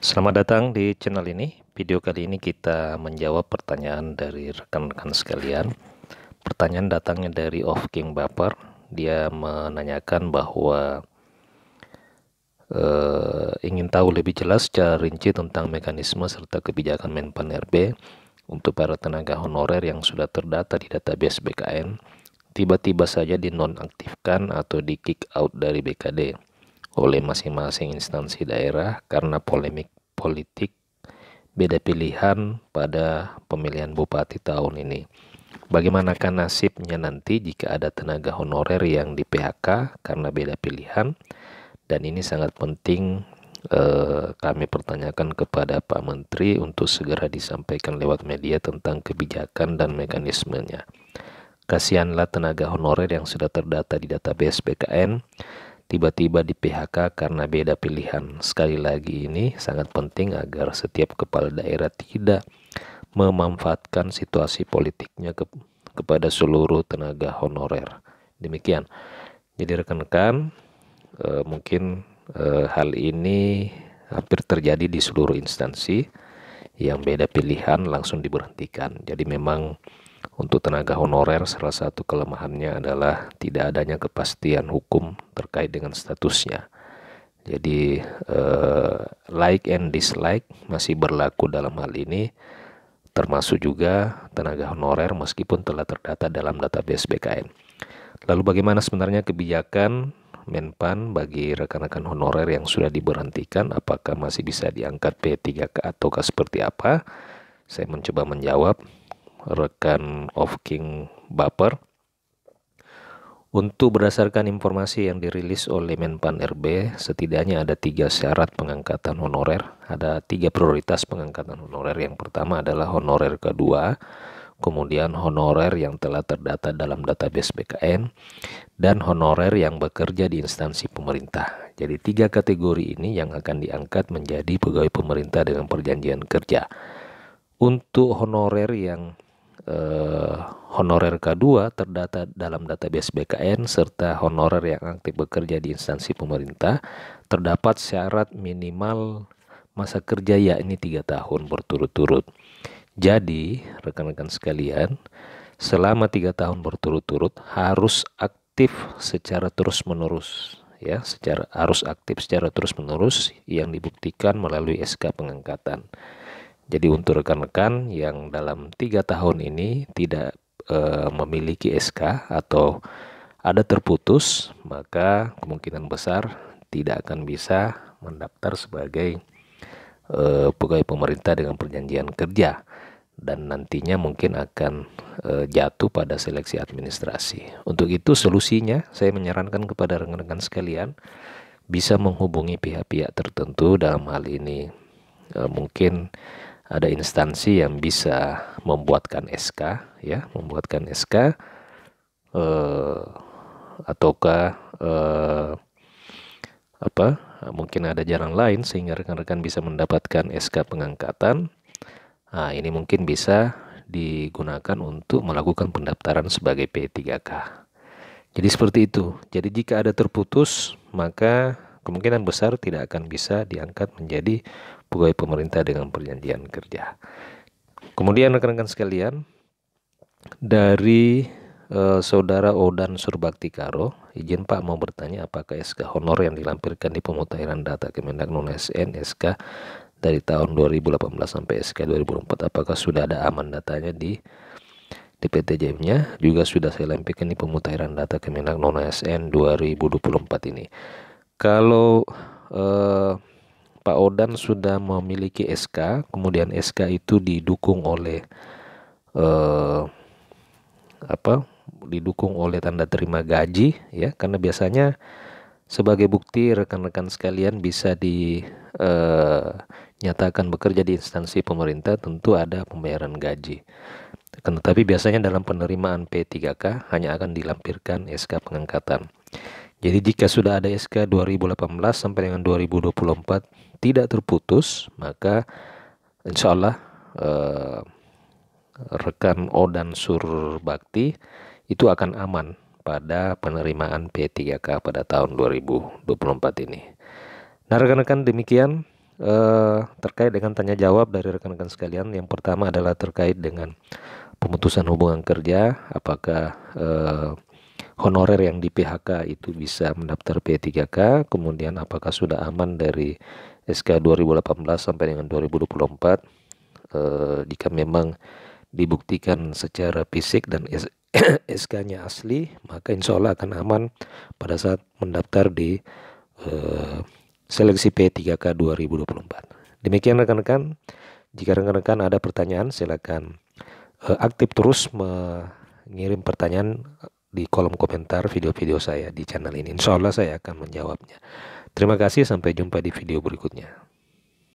Selamat datang di channel ini. Video kali ini kita menjawab pertanyaan dari rekan-rekan sekalian. Pertanyaan datangnya dari Of King Baper. Dia menanyakan bahwa ingin tahu lebih jelas secara rinci tentang mekanisme serta kebijakan Menpan RB untuk para tenaga honorer yang sudah terdata di database BKN tiba-tiba saja dinonaktifkan atau di kick out dari BKD oleh masing-masing instansi daerah karena polemik politik beda pilihan pada pemilihan bupati tahun ini. Bagaimanakah nasibnya nanti jika ada tenaga honorer yang di PHK karena beda pilihan? Dan ini sangat penting kami pertanyakan kepada Pak Menteri untuk segera disampaikan lewat media tentang kebijakan dan mekanismenya. Kasihanlah tenaga honorer yang sudah terdata di database BKN tiba-tiba di PHK karena beda pilihan. Sekali lagi ini sangat penting agar setiap kepala daerah tidak memanfaatkan situasi politiknya kepada seluruh tenaga honorer. Demikian. Jadi rekan-rekan, mungkin hal ini hampir terjadi di seluruh instansi yang beda pilihan langsung diberhentikan. Jadi memang untuk tenaga honorer salah satu kelemahannya adalah tidak adanya kepastian hukum terkait dengan statusnya. Jadi like and dislike masih berlaku dalam hal ini, termasuk juga tenaga honorer meskipun telah terdata dalam database BKN. Lalu bagaimana sebenarnya kebijakan Menpan bagi rekan-rekan honorer yang sudah diberhentikan? Apakah masih bisa diangkat P3K ataukah seperti apa? Saya mencoba menjawab rekan Of King Baper. Untuk berdasarkan informasi yang dirilis oleh Menpan RB, setidaknya ada 3 syarat pengangkatan honorer. Ada 3 prioritas pengangkatan honorer. Yang pertama adalah honorer kedua, kemudian honorer yang telah terdata dalam database BKN, dan honorer yang bekerja di instansi pemerintah. Jadi 3 kategori ini yang akan diangkat menjadi pegawai pemerintah dengan perjanjian kerja. Untuk honorer yang honorer K2 terdata dalam database BKN serta honorer yang aktif bekerja di instansi pemerintah, terdapat syarat minimal masa kerja yakni 3 tahun berturut-turut. Jadi rekan-rekan sekalian, selama 3 tahun berturut-turut harus aktif secara terus-menerus, ya, harus aktif secara terus-menerus yang dibuktikan melalui SK pengangkatan. Jadi untuk rekan-rekan yang dalam 3 tahun ini tidak memiliki SK atau ada terputus, maka kemungkinan besar tidak akan bisa mendaftar sebagai pegawai pemerintah dengan perjanjian kerja, dan nantinya mungkin akan jatuh pada seleksi administrasi. Untuk itu solusinya saya menyarankan kepada rekan-rekan sekalian bisa menghubungi pihak-pihak tertentu. Dalam hal ini mungkin ada instansi yang bisa membuatkan SK, ya, membuatkan SK ataukah mungkin ada jalan lain sehingga rekan-rekan bisa mendapatkan SK pengangkatan. Nah, ini mungkin bisa digunakan untuk melakukan pendaftaran sebagai P3K. Jadi seperti itu. Jadi jika ada terputus, maka kemungkinan besar tidak akan bisa diangkat menjadi pegawai pemerintah dengan perjanjian kerja. Kemudian rekan-rekan sekalian, dari Saudara Odan Surbakti Karo, izin Pak mau bertanya apakah SK honor yang dilampirkan di pemutahiran data Kemendak Non-ASN SK dari tahun 2018 sampai SK 2004, apakah sudah ada aman datanya di DPTJM-nya? Juga sudah saya lampirkan di pemutahiran data Kemendak Non-ASN 2024 ini. Kalau Pak Odan sudah memiliki SK, kemudian SK itu didukung oleh didukung oleh tanda terima gaji, ya, karena biasanya sebagai bukti rekan-rekan sekalian bisa dinyatakan bekerja di instansi pemerintah tentu ada pembayaran gaji. Tetapi biasanya dalam penerimaan P3K hanya akan dilampirkan SK pengangkatan. Jadi jika sudah ada SK 2018 sampai dengan 2024 tidak terputus, maka insya Allah rekan Odan Surbakti itu akan aman pada penerimaan P3K pada tahun 2024 ini. Nah rekan-rekan, demikian terkait dengan tanya jawab dari rekan-rekan sekalian. Yang pertama adalah terkait dengan pemutusan hubungan kerja, apakah honorer yang di PHK itu bisa mendaftar P3K, kemudian apakah sudah aman dari SK 2018 sampai dengan 2024. Jika memang dibuktikan secara fisik dan SK-nya asli, maka insya Allah akan aman pada saat mendaftar di seleksi P3K 2024. Demikian rekan-rekan, jika rekan-rekan ada pertanyaan silakan aktif terus mengirim pertanyaan di kolom komentar video-video saya di channel ini. Insya Allah saya akan menjawabnya. Terima kasih, sampai jumpa di video berikutnya.